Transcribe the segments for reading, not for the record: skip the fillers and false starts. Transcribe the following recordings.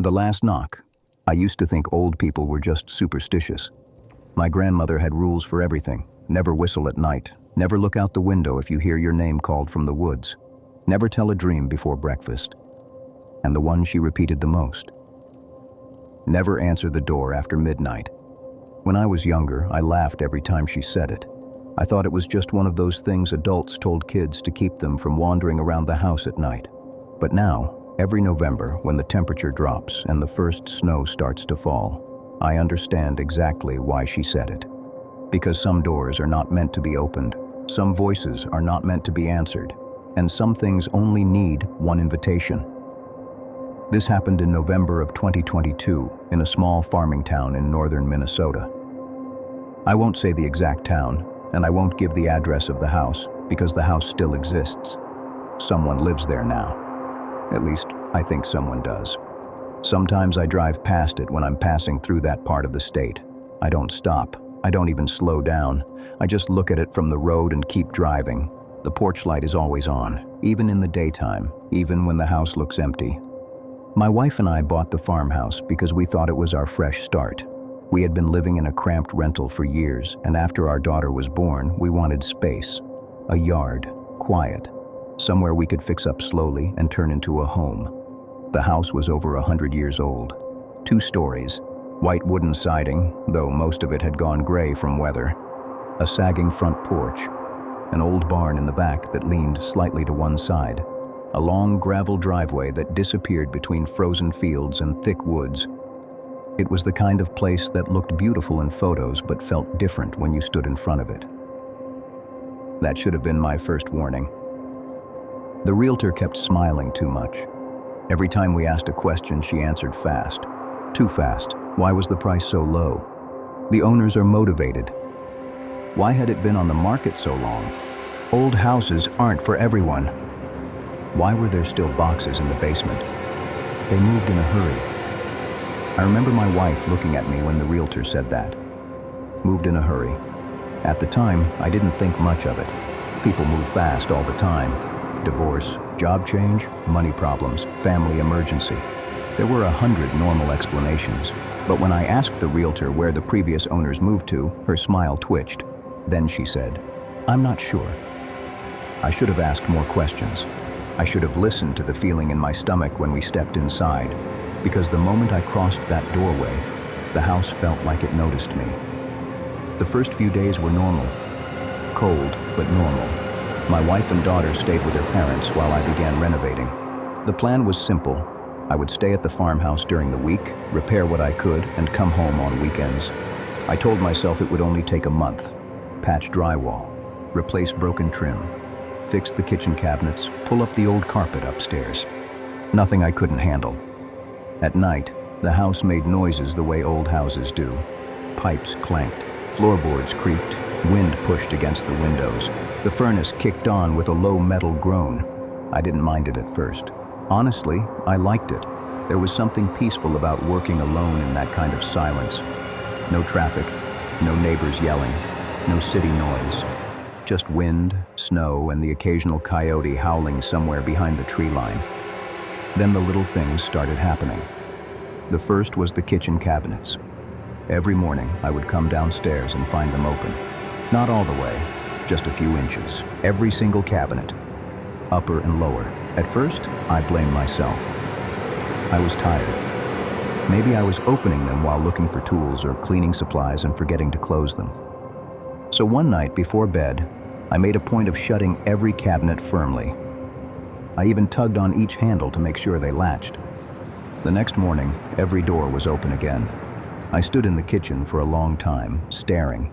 The last knock. I used to think old people were just superstitious. My grandmother had rules for everything. Never whistle at night. Never look out the window if you hear your name called from the woods. Never tell a dream before breakfast. And the one she repeated the most. Never answer the door after midnight. When I was younger, I laughed every time she said it. I thought it was just one of those things adults told kids to keep them from wandering around the house at night. But now, every November, when the temperature drops and the first snow starts to fall, I understand exactly why she said it. Because some doors are not meant to be opened, some voices are not meant to be answered, and some things only need one invitation. This happened in November of 2022 in a small farming town in northern Minnesota. I won't say the exact town, and I won't give the address of the house because the house still exists. Someone lives there now. At least, I think someone does. Sometimes I drive past it when I'm passing through that part of the state. I don't stop. I don't even slow down. I just look at it from the road and keep driving. The porch light is always on, even in the daytime, even when the house looks empty. My wife and I bought the farmhouse because we thought it was our fresh start. We had been living in a cramped rental for years, and after our daughter was born, we wanted space. A yard, quiet. Somewhere we could fix up slowly and turn into a home. The house was over 100 years old. 2 stories, white wooden siding, though most of it had gone gray from weather. A sagging front porch. An old barn in the back that leaned slightly to one side. A long gravel driveway that disappeared between frozen fields and thick woods. It was the kind of place that looked beautiful in photos but felt different when you stood in front of it. That should have been my first warning. The realtor kept smiling too much. Every time we asked a question, she answered fast. Too fast. Why was the price so low? The owners are motivated. Why had it been on the market so long? Old houses aren't for everyone. Why were there still boxes in the basement? They moved in a hurry. I remember my wife looking at me when the realtor said that. Moved in a hurry. At the time, I didn't think much of it. People move fast all the time. Divorce, job change, money problems, family emergency. There were 100 normal explanations. But when I asked the realtor where the previous owners moved to, her smile twitched. Then she said, "I'm not sure." I should have asked more questions. I should have listened to the feeling in my stomach when we stepped inside, because the moment I crossed that doorway, the house felt like it noticed me. The first few days were normal. Cold, but normal. My wife and daughter stayed with their parents while I began renovating. The plan was simple. I would stay at the farmhouse during the week, repair what I could, and come home on weekends. I told myself it would only take a month. Patch drywall, replace broken trim, fix the kitchen cabinets, pull up the old carpet upstairs. Nothing I couldn't handle. At night, the house made noises the way old houses do. Pipes clanked, floorboards creaked, wind pushed against the windows. The furnace kicked on with a low metal groan. I didn't mind it at first. Honestly, I liked it. There was something peaceful about working alone in that kind of silence. No traffic, no neighbors yelling, no city noise. Just wind, snow, and the occasional coyote howling somewhere behind the tree line. Then the little things started happening. The first was the kitchen cabinets. Every morning, I would come downstairs and find them open. Not all the way, just a few inches. Every single cabinet, upper and lower. At first, I blamed myself. I was tired. Maybe I was opening them while looking for tools or cleaning supplies and forgetting to close them. So one night before bed, I made a point of shutting every cabinet firmly. I even tugged on each handle to make sure they latched. The next morning, every door was open again. I stood in the kitchen for a long time, staring.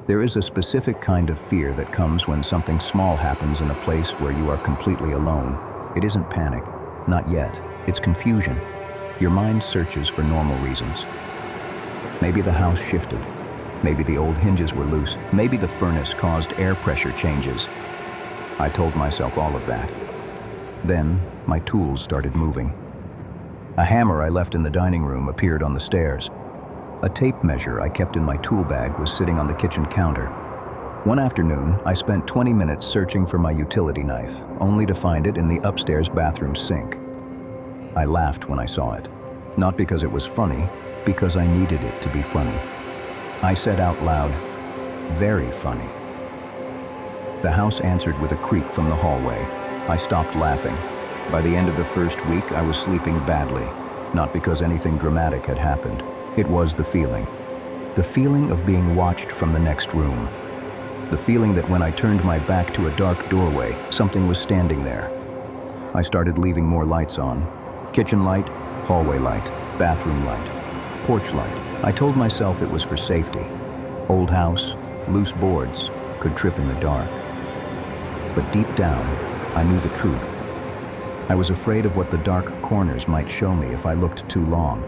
There is a specific kind of fear that comes when something small happens in a place where you are completely alone. It isn't panic, not yet. It's confusion. Your mind searches for normal reasons. Maybe the house shifted. Maybe the old hinges were loose. Maybe the furnace caused air pressure changes. I told myself all of that. Then, my tools started moving. A hammer I left in the dining room appeared on the stairs. A tape measure I kept in my tool bag was sitting on the kitchen counter. One afternoon, I spent 20 minutes searching for my utility knife, only to find it in the upstairs bathroom sink. I laughed when I saw it. Not because it was funny, because I needed it to be funny. I said out loud, "Very funny." The house answered with a creak from the hallway. I stopped laughing. By the end of the first week, I was sleeping badly, not because anything dramatic had happened. It was the feeling. The feeling of being watched from the next room. The feeling that when I turned my back to a dark doorway, something was standing there. I started leaving more lights on. Kitchen light, hallway light, bathroom light, porch light. I told myself it was for safety. Old house, loose boards, could trip in the dark. But deep down, I knew the truth. I was afraid of what the dark corners might show me if I looked too long.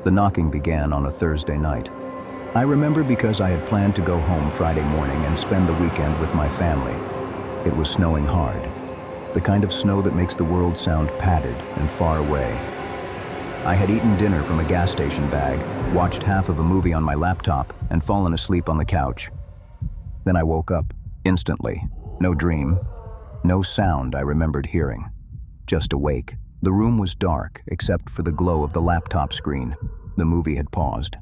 The knocking began on a Thursday night. I remember because I had planned to go home Friday morning and spend the weekend with my family. It was snowing hard, the kind of snow that makes the world sound padded and far away. I had eaten dinner from a gas station bag, watched half of a movie on my laptop, and fallen asleep on the couch. Then I woke up, instantly. No dream, no sound I remembered hearing. Just awake. The room was dark, except for the glow of the laptop screen. The movie had paused.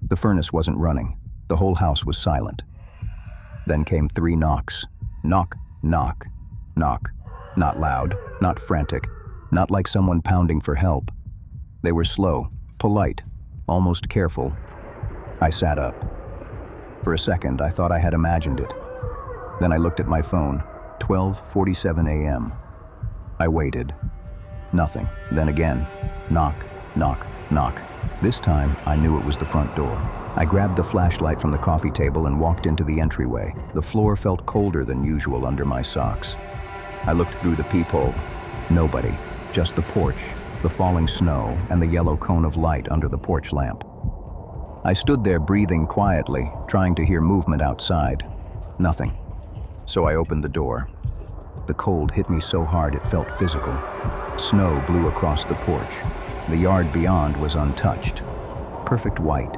The furnace wasn't running. The whole house was silent. Then came 3 knocks. Knock, knock, knock. Not loud, not frantic, not like someone pounding for help. They were slow, polite, almost careful. I sat up. For a second, I thought I had imagined it. Then I looked at my phone, 12:47 a.m. I waited. Nothing. Then again, knock, knock, knock. This time, I knew it was the front door. I grabbed the flashlight from the coffee table and walked into the entryway. The floor felt colder than usual under my socks. I looked through the peephole. Nobody, just the porch, the falling snow, and the yellow cone of light under the porch lamp. I stood there breathing quietly, trying to hear movement outside. Nothing. So I opened the door. The cold hit me so hard it felt physical. Snow blew across the porch. The yard beyond was untouched. Perfect white.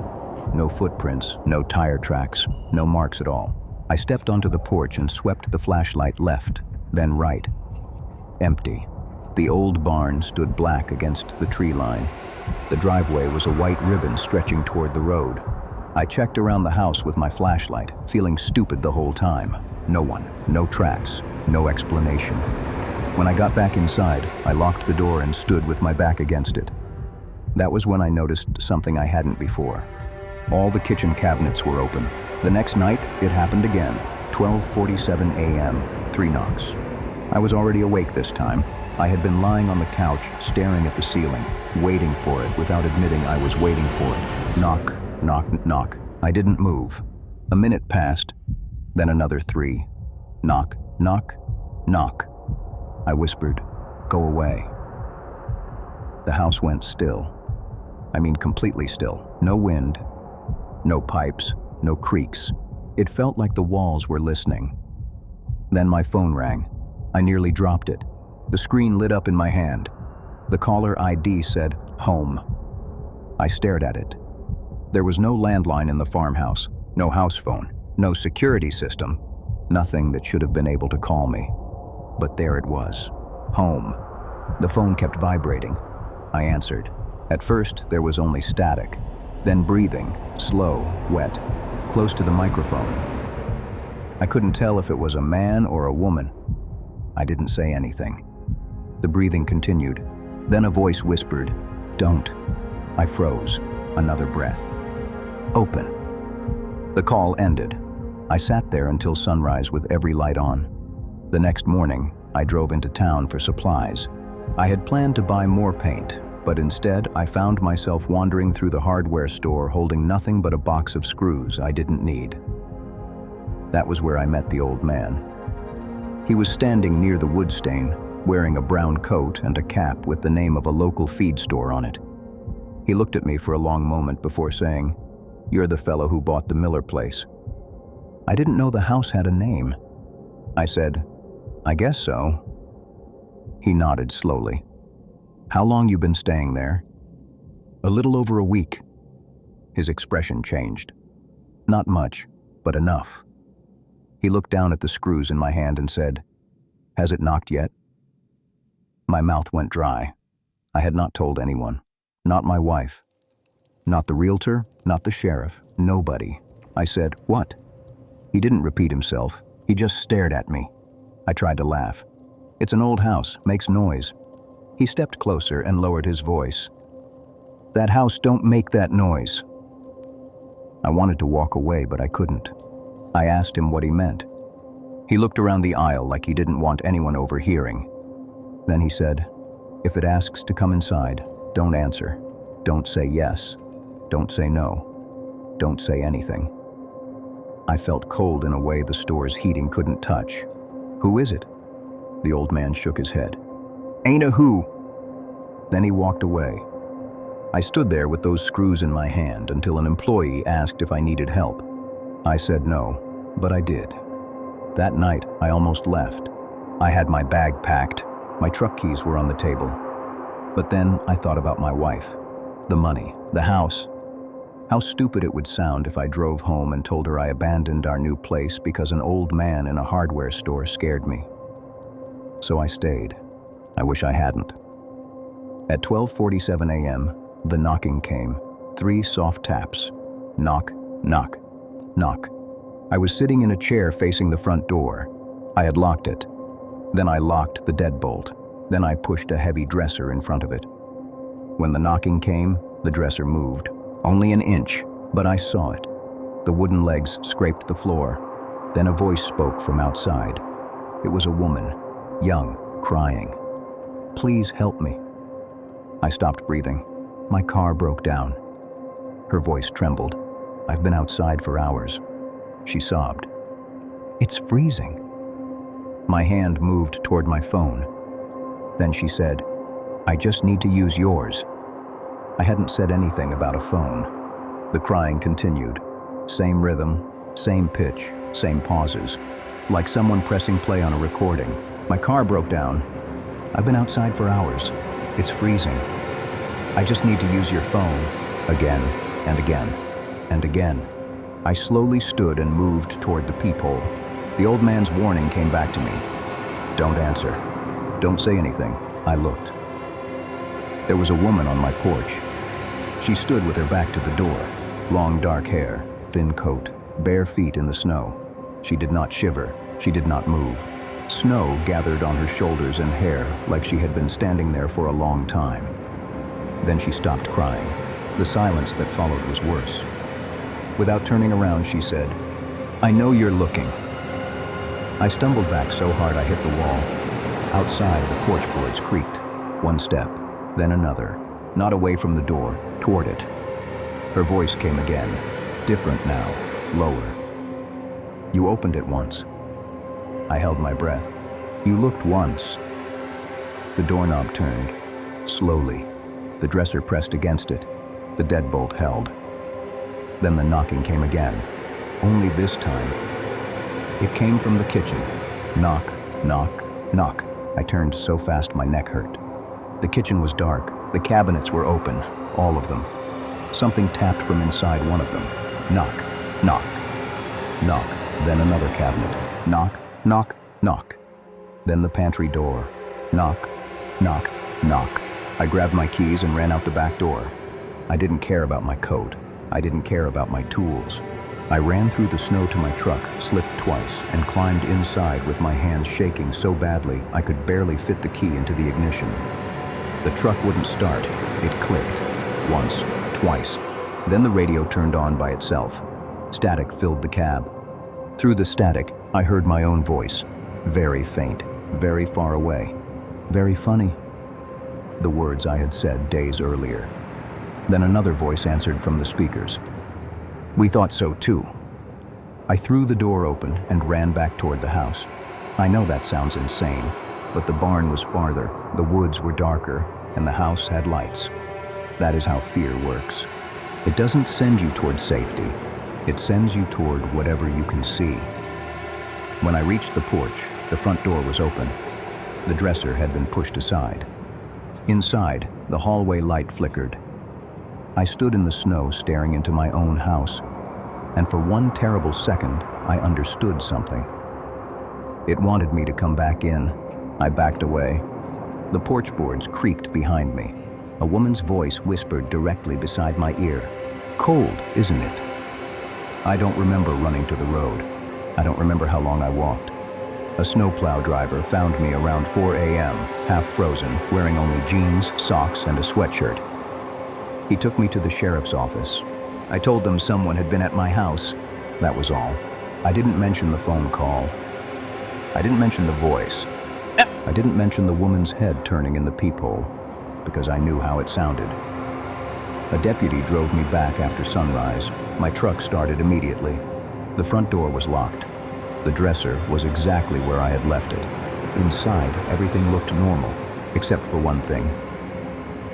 No footprints, no tire tracks, no marks at all. I stepped onto the porch and swept the flashlight left, then right. Empty. The old barn stood black against the tree line. The driveway was a white ribbon stretching toward the road. I checked around the house with my flashlight, feeling stupid the whole time. No one, no tracks, no explanation. When I got back inside, I locked the door and stood with my back against it. That was when I noticed something I hadn't before. All the kitchen cabinets were open. The next night, it happened again. 12:47 a.m., 3 knocks. I was already awake this time. I had been lying on the couch, staring at the ceiling, waiting for it without admitting I was waiting for it. Knock, knock, knock. I didn't move. A minute passed, then another 3. Knock, knock, knock. I whispered, "Go away." The house went still. I mean completely still. No wind, no pipes, no creaks. It felt like the walls were listening. Then my phone rang. I nearly dropped it. The screen lit up in my hand. The caller ID said, "Home." I stared at it. There was no landline in the farmhouse, no house phone, no security system, nothing that should have been able to call me. But there it was, home. The phone kept vibrating. I answered. At first, there was only static, then breathing, slow, wet, close to the microphone. I couldn't tell if it was a man or a woman. I didn't say anything. The breathing continued. Then a voice whispered, "Don't." I froze. Another breath. "Open." The call ended. I sat there until sunrise with every light on. The next morning, I drove into town for supplies. I had planned to buy more paint, but instead I found myself wandering through the hardware store holding nothing but a box of screws I didn't need. That was where I met the old man. He was standing near the wood stain, wearing a brown coat and a cap with the name of a local feed store on it. He looked at me for a long moment before saying, "You're the fellow who bought the Miller place." I didn't know the house had a name. I said, "I guess so." He nodded slowly. "How long you been staying there?" "A little over a week." His expression changed. "Not much, but enough." He looked down at the screws in my hand and said, "Has it knocked yet?" My mouth went dry. I had not told anyone. Not my wife. Not the realtor, not the sheriff, nobody. I said, "What?" He didn't repeat himself. He just stared at me. I tried to laugh. "It's an old house, makes noise." He stepped closer and lowered his voice. "That house don't make that noise." I wanted to walk away, but I couldn't. I asked him what he meant. He looked around the aisle like he didn't want anyone overhearing. Then he said, "If it asks to come inside, don't answer. Don't say yes. Don't say no. Don't say anything." I felt cold in a way the store's heating couldn't touch. "Who is it?" The old man shook his head. "Ain't a who." Then he walked away. I stood there with those screws in my hand until an employee asked if I needed help. I said no, but I did. That night, I almost left. I had my bag packed. My truck keys were on the table. But then I thought about my wife, the money, the house. How stupid it would sound if I drove home and told her I abandoned our new place because an old man in a hardware store scared me. So I stayed. I wish I hadn't. At 12:47 a.m., the knocking came. 3 soft taps. Knock, knock, knock. I was sitting in a chair facing the front door. I had locked it. Then I locked the deadbolt. Then I pushed a heavy dresser in front of it. When the knocking came, the dresser moved. Only an inch, but I saw it. The wooden legs scraped the floor. Then a voice spoke from outside. It was a woman, young, crying. "Please help me." I stopped breathing. My car broke down. Her voice trembled. "I've been outside for hours." She sobbed. "It's freezing." My hand moved toward my phone. Then she said, "I just need to use yours." I hadn't said anything about a phone. The crying continued. Same rhythm, same pitch, same pauses. Like someone pressing play on a recording. My car broke down. "I've been outside for hours. It's freezing. I just need to use your phone." Again and again and again. I slowly stood and moved toward the peephole. The old man's warning came back to me. "Don't answer. Don't say anything." I looked. There was a woman on my porch. She stood with her back to the door. Long dark hair, thin coat, bare feet in the snow. She did not shiver. She did not move. Snow gathered on her shoulders and hair like she had been standing there for a long time. Then she stopped crying. The silence that followed was worse. Without turning around, she said, "I know you're looking." I stumbled back so hard I hit the wall. Outside, the porch boards creaked. One step, then another, not away from the door, toward it. Her voice came again, different now, lower. "You opened it once." I held my breath. "You looked once." The doorknob turned, slowly. The dresser pressed against it. The deadbolt held. Then the knocking came again, only this time. It came from the kitchen. Knock, knock, knock. I turned so fast my neck hurt. The kitchen was dark. The cabinets were open, all of them. Something tapped from inside one of them. Knock, knock, knock. Then another cabinet. Knock, knock, knock. Then the pantry door. Knock, knock, knock. I grabbed my keys and ran out the back door. I didn't care about my coat. I didn't care about my tools. I ran through the snow to my truck, slipped twice, and climbed inside with my hands shaking so badly I could barely fit the key into the ignition. The truck wouldn't start. It clicked. Once, twice. Then the radio turned on by itself. Static filled the cab. Through the static, I heard my own voice. Very faint, very far away. "Very funny." The words I had said days earlier. Then another voice answered from the speakers. "We thought so too." I threw the door open and ran back toward the house. I know that sounds insane, but the barn was farther, the woods were darker, and the house had lights. That is how fear works. It doesn't send you toward safety. It sends you toward whatever you can see. When I reached the porch, the front door was open. The dresser had been pushed aside. Inside, the hallway light flickered. I stood in the snow staring into my own house, and for one terrible second, I understood something. It wanted me to come back in. I backed away. The porch boards creaked behind me. A woman's voice whispered directly beside my ear. "Cold, isn't it?" I don't remember running to the road. I don't remember how long I walked. A snowplow driver found me around 4 a.m., half frozen, wearing only jeans, socks, and a sweatshirt. He took me to the sheriff's office. I told them someone had been at my house. That was all. I didn't mention the phone call. I didn't mention the voice. I didn't mention the woman's head turning in the peephole, because I knew how it sounded. A deputy drove me back after sunrise. My truck started immediately. The front door was locked. The dresser was exactly where I had left it. Inside, everything looked normal, except for one thing.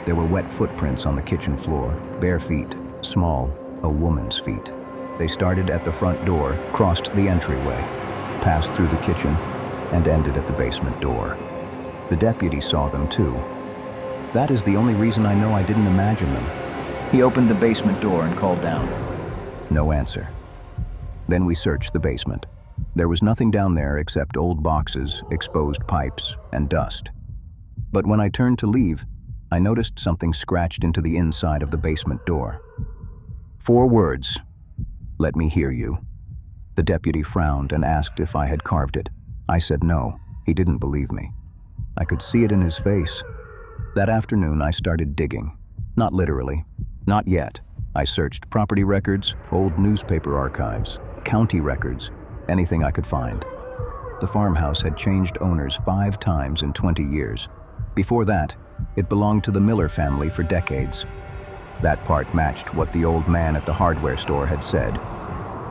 There were wet footprints on the kitchen floor, bare feet, small, a woman's feet. They started at the front door, crossed the entryway, passed through the kitchen, and ended at the basement door. The deputy saw them too. That is the only reason I know I didn't imagine them. He opened the basement door and called down. No answer. Then we searched the basement. There was nothing down there except old boxes, exposed pipes, and dust. But when I turned to leave, I noticed something scratched into the inside of the basement door. 4 words. "Let me hear you." The deputy frowned and asked if I had carved it. I said no. He didn't believe me. I could see it in his face. That afternoon, I started digging. Not literally. Not yet. I searched property records, old newspaper archives, county records, anything I could find. The farmhouse had changed owners 5 times in 20 years. Before that, it belonged to the Miller family for decades. That part matched what the old man at the hardware store had said.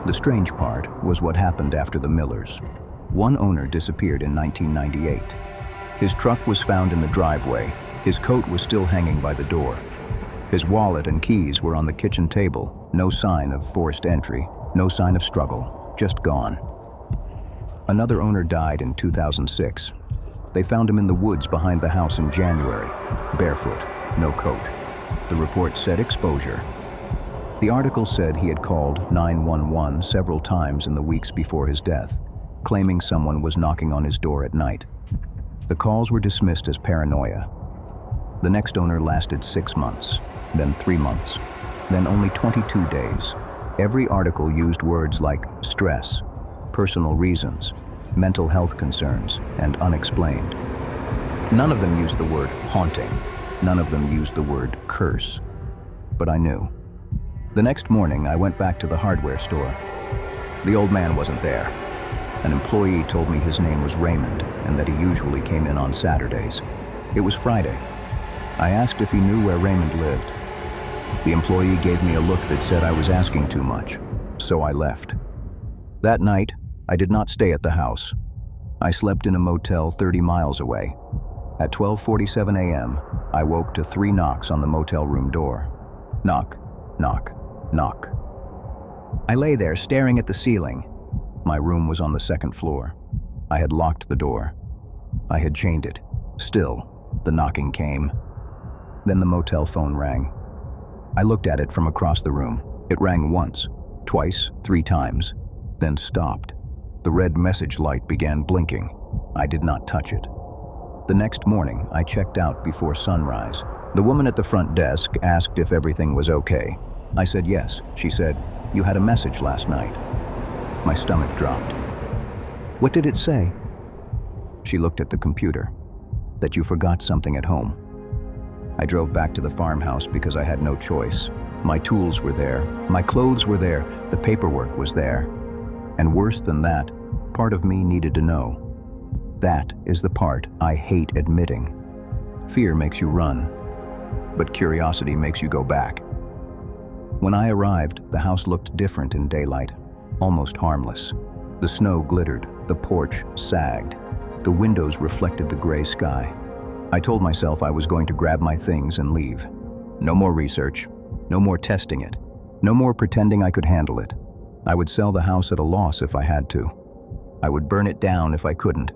The strange part was what happened after the Millers. One owner disappeared in 1998. His truck was found in the driveway. His coat was still hanging by the door. His wallet and keys were on the kitchen table. No sign of forced entry, no sign of struggle, just gone. Another owner died in 2006. They found him in the woods behind the house in January, barefoot, no coat. The report said exposure. The article said he had called 911 several times in the weeks before his death, claiming someone was knocking on his door at night. The calls were dismissed as paranoia. The next owner lasted 6 months, then 3 months, then only 22 days. Every article used words like stress, personal reasons, mental health concerns, and unexplained. None of them used the word haunting. None of them used the word curse. But I knew. The next morning, I went back to the hardware store. The old man wasn't there. An employee told me his name was Raymond and that he usually came in on Saturdays. It was Friday. I asked if he knew where Raymond lived. The employee gave me a look that said I was asking too much, so I left. That night, I did not stay at the house. I slept in a motel 30 miles away. At 12:47 a.m., I woke to 3 knocks on the motel room door. Knock, knock, knock. I lay there staring at the ceiling. My room was on the 2nd floor. I had locked the door. I had chained it. Still, the knocking came. Then the motel phone rang. I looked at it from across the room. It rang once, twice, 3 times, then stopped. The red message light began blinking. I did not touch it. The next morning, I checked out before sunrise. The woman at the front desk asked if everything was okay. I said yes. She said, "You had a message last night." My stomach dropped. "What did it say?" She looked at the computer. "That you forgot something at home." I drove back to the farmhouse because I had no choice. My tools were there. My clothes were there. The paperwork was there. And worse than that, part of me needed to know. That is the part I hate admitting. Fear makes you run, but curiosity makes you go back. When I arrived, the house looked different in daylight, almost harmless. The snow glittered, the porch sagged, the windows reflected the gray sky. I told myself I was going to grab my things and leave. No more research, no more testing it, no more pretending I could handle it. I would sell the house at a loss if I had to. I would burn it down if I couldn't.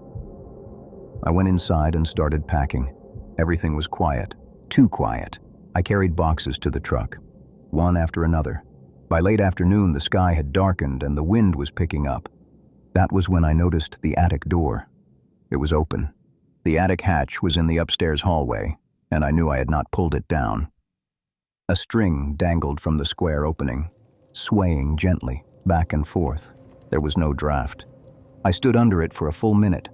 I went inside and started packing. Everything was quiet, too quiet. I carried boxes to the truck, one after another. By late afternoon, the sky had darkened and the wind was picking up. That was when I noticed the attic door. It was open. The attic hatch was in the upstairs hallway. and I knew I had not pulled it down. A string dangled from the square opening, swaying gently back and forth. There was no draft. I stood under it for a full minute.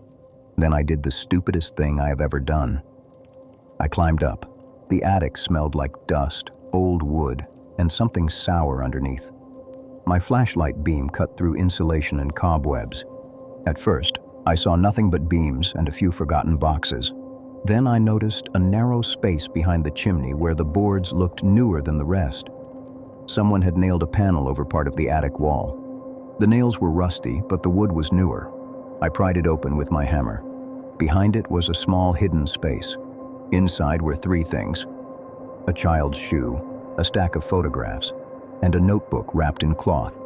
Then I did the stupidest thing I have ever done. I climbed up. The attic smelled like dust, old wood, and something sour underneath. My flashlight beam cut through insulation and cobwebs. At first, I saw nothing but beams and a few forgotten boxes. Then I noticed a narrow space behind the chimney where the boards looked newer than the rest. Someone had nailed a panel over part of the attic wall. The nails were rusty, but the wood was newer. I pried it open with my hammer. Behind it was a small hidden space. Inside were three things: a child's shoe, a stack of photographs, and a notebook wrapped in cloth.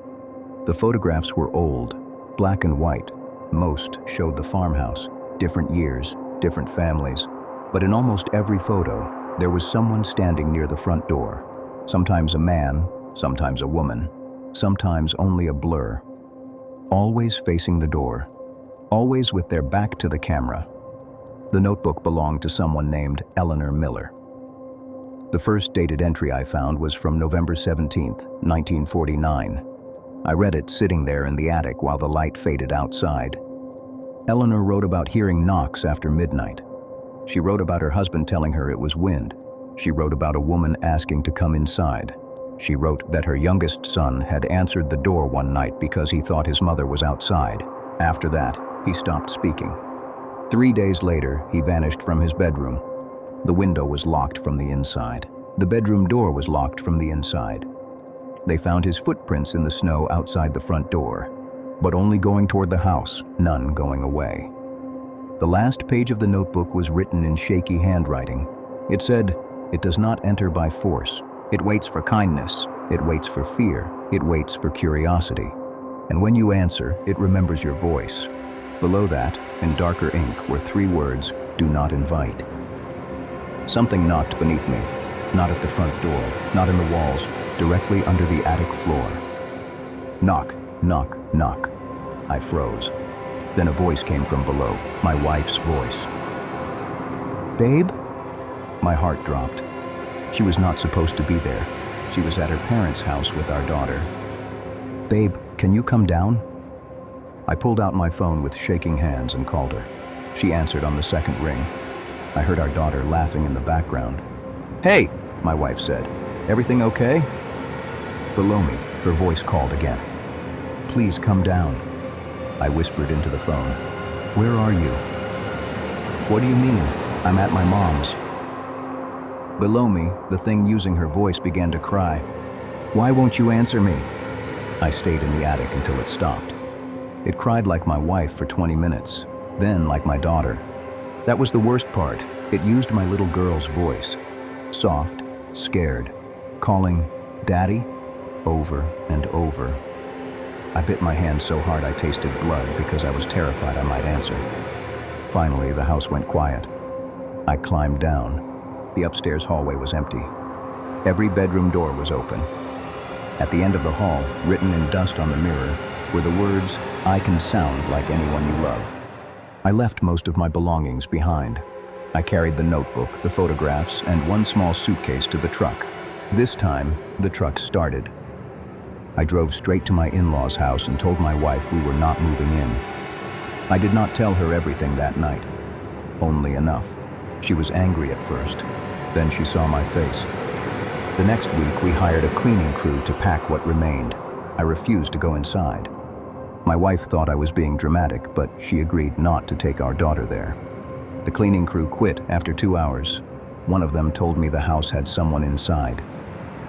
The photographs were old, black and white. Most showed the farmhouse, different years, different families. But in almost every photo, there was someone standing near the front door. Sometimes a man, sometimes a woman, sometimes only a blur. Always facing the door, always with their back to the camera. The notebook belonged to someone named Eleanor Miller. The first dated entry I found was from November 17th, 1949. I read it sitting there in the attic while the light faded outside. Eleanor wrote about hearing knocks after midnight. She wrote about her husband telling her it was wind. She wrote about a woman asking to come inside. She wrote that her youngest son had answered the door one night because he thought his mother was outside. After that, he stopped speaking. 3 days later, he vanished from his bedroom. The window was locked from the inside. The bedroom door was locked from the inside. They found his footprints in the snow outside the front door, but only going toward the house, none going away. The last page of the notebook was written in shaky handwriting. It said, "It does not enter by force. It waits for kindness. It waits for fear. It waits for curiosity. And when you answer, it remembers your voice." Below that, in darker ink, were 3 words, "Do not invite." Something knocked beneath me, not at the front door, not in the walls, directly under the attic floor. Knock, knock, knock. I froze. Then a voice came from below, my wife's voice. "Babe?" My heart dropped. She was not supposed to be there. She was at her parents' house with our daughter. "Babe, can you come down?" I pulled out my phone with shaking hands and called her. She answered on the second ring. I heard our daughter laughing in the background. "Hey," my wife said. "Everything okay?" Below me, her voice called again. "Please come down." I whispered into the phone. "Where are you?" "What do you mean? I'm at my mom's." Below me, the thing using her voice began to cry. "Why won't you answer me?" I stayed in the attic until it stopped. It cried like my wife for 20 minutes, then like my daughter. That was the worst part. It used my little girl's voice. Soft, scared, calling, "Daddy," over and over. I bit my hand so hard I tasted blood because I was terrified I might answer. Finally, the house went quiet. I climbed down. The upstairs hallway was empty. Every bedroom door was open. At the end of the hall, written in dust on the mirror, were the words, "I can sound like anyone you love." I left most of my belongings behind. I carried the notebook, the photographs, and one small suitcase to the truck. This time, the truck started. I drove straight to my in-laws' house and told my wife we were not moving in. I did not tell her everything that night, only enough. She was angry at first, then she saw my face. The next week, we hired a cleaning crew to pack what remained. I refused to go inside. My wife thought I was being dramatic, but she agreed not to take our daughter there. The cleaning crew quit after 2 hours. One of them told me the house had someone inside.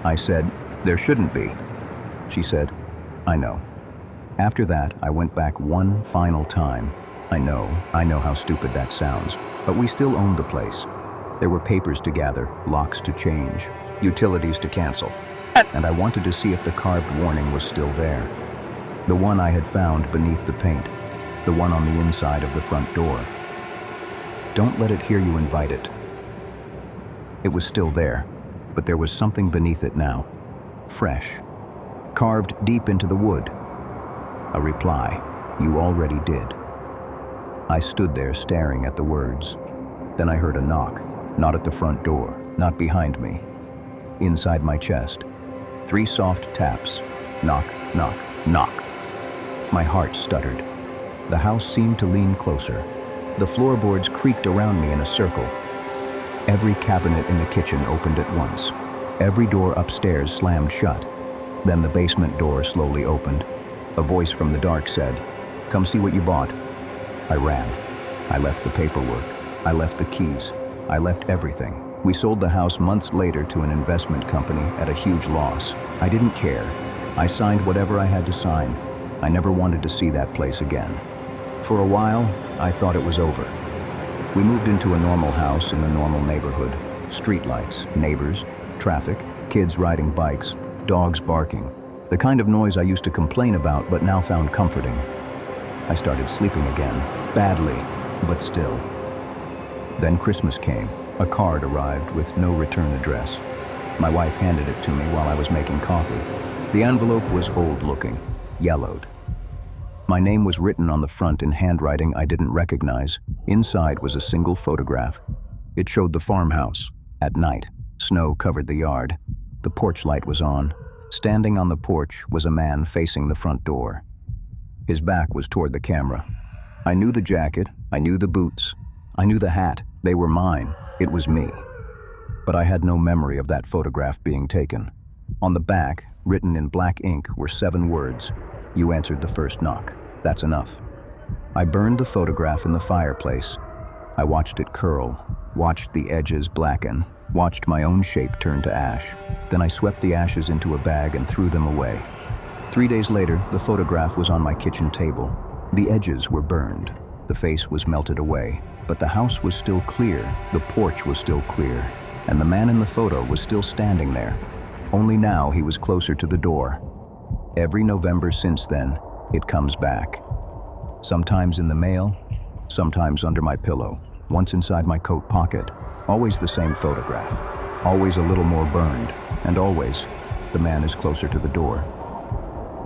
I said, "There shouldn't be." She said, "I know." After that, I went back one final time. I know how stupid that sounds, but we still owned the place. There were papers to gather, locks to change, utilities to cancel, and I wanted to see if the carved warning was still there. The one I had found beneath the paint, the one on the inside of the front door. "Don't let it hear you invite it." It was still there, but there was something beneath it now, fresh, carved deep into the wood. A reply, "You already did." I stood there staring at the words. Then I heard a knock. Not at the front door, not behind me. Inside my chest. 3 soft taps. Knock, knock, knock. My heart stuttered. The house seemed to lean closer. The floorboards creaked around me in a circle. Every cabinet in the kitchen opened at once. Every door upstairs slammed shut. Then the basement door slowly opened. A voice from the dark said, "Come see what you bought." I ran. I left the paperwork. I left the keys. I left everything. We sold the house months later to an investment company at a huge loss. I didn't care. I signed whatever I had to sign. I never wanted to see that place again. For a while, I thought it was over. We moved into a normal house in a normal neighborhood. Streetlights, neighbors, traffic, kids riding bikes, dogs barking. The kind of noise I used to complain about but now found comforting. I started sleeping again, badly, but still. Then Christmas came. A card arrived with no return address. My wife handed it to me while I was making coffee. The envelope was old-looking, yellowed. My name was written on the front in handwriting I didn't recognize. Inside was a single photograph. It showed the farmhouse. At night, snow covered the yard. The porch light was on. Standing on the porch was a man facing the front door. His back was toward the camera. I knew the jacket. I knew the boots. I knew the hat. They were mine. It was me. But I had no memory of that photograph being taken. On the back, written in black ink, were 7 words. "You answered the first knock. That's enough." I burned the photograph in the fireplace. I watched it curl, watched the edges blacken, watched my own shape turn to ash. Then I swept the ashes into a bag and threw them away. 3 days later, the photograph was on my kitchen table. The edges were burned. The face was melted away. But the house was still clear, the porch was still clear, and the man in the photo was still standing there. Only now he was closer to the door. Every November since then, it comes back. Sometimes in the mail, sometimes under my pillow, once inside my coat pocket. Always the same photograph, always a little more burned, and always, the man is closer to the door.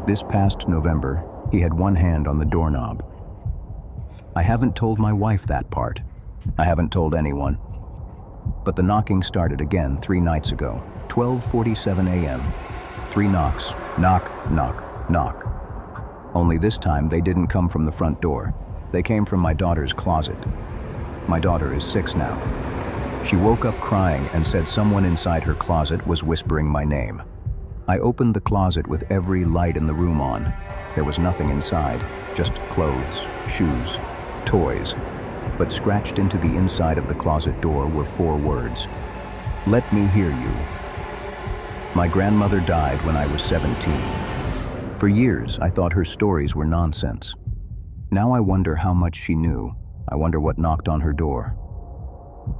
This past November, he had one hand on the doorknob. I haven't told my wife that part. I haven't told anyone. But the knocking started again 3 nights ago, 12:47 a.m. 3 knocks, knock, knock, knock. Only this time they didn't come from the front door. They came from my daughter's closet. My daughter is 6 now. She woke up crying and said someone inside her closet was whispering my name. I opened the closet with every light in the room on. There was nothing inside, just clothes, shoes, toys. But scratched into the inside of the closet door were 4 words. "Let me hear you." My grandmother died when I was 17. For years, I thought her stories were nonsense. Now I wonder how much she knew. I wonder what knocked on her door.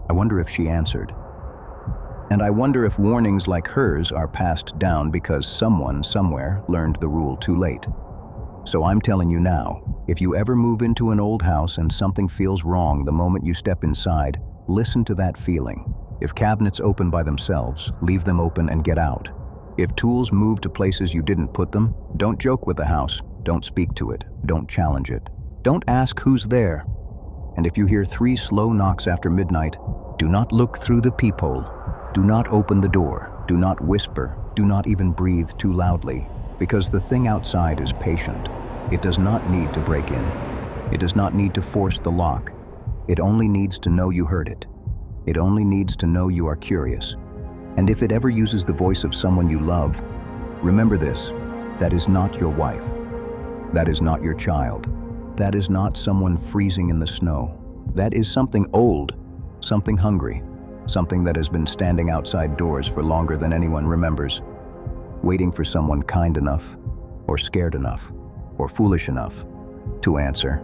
I wonder if she answered. And I wonder if warnings like hers are passed down because someone somewhere learned the rule too late. So I'm telling you now, if you ever move into an old house and something feels wrong the moment you step inside, listen to that feeling. If cabinets open by themselves, leave them open and get out. If tools move to places you didn't put them, don't joke with the house. Don't speak to it. Don't challenge it. Don't ask who's there. And if you hear 3 slow knocks after midnight, do not look through the peephole. Do not open the door. Do not whisper. Do not even breathe too loudly. Because the thing outside is patient. It does not need to break in. It does not need to force the lock. It only needs to know you heard it. It only needs to know you are curious. And if it ever uses the voice of someone you love, remember this: that is not your wife. That is not your child. That is not someone freezing in the snow. That is something old, something hungry, something that has been standing outside doors for longer than anyone remembers, waiting for someone kind enough, or scared enough, or foolish enough to answer.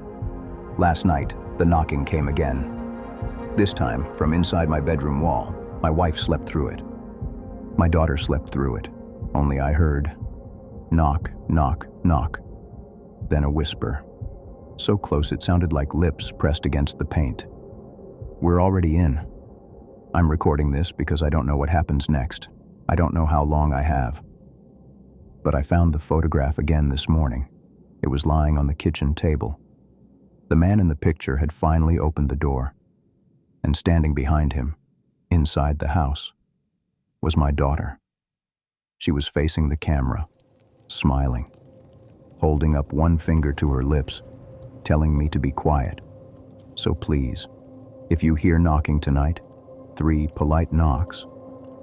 Last night, the knocking came again. This time, from inside my bedroom wall. My wife slept through it. My daughter slept through it. Only I heard knock, knock, knock. Then a whisper. So close it sounded like lips pressed against the paint. We're already in. I'm recording this because I don't know what happens next. I don't know how long I have. But I found the photograph again this morning. It was lying on the kitchen table. The man in the picture had finally opened the door. And standing behind him, Inside the house was my daughter. She was facing the camera, smiling, holding up one finger to her lips, telling me to be quiet. So please, if you hear knocking tonight, 3 polite knocks,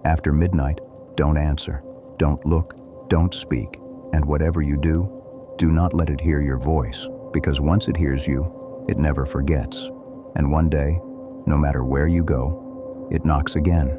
after midnight, don't answer, don't look, don't speak, and whatever you do not let it hear your voice, because once it hears you, it never forgets. And one day, no matter where you go, it knocks again.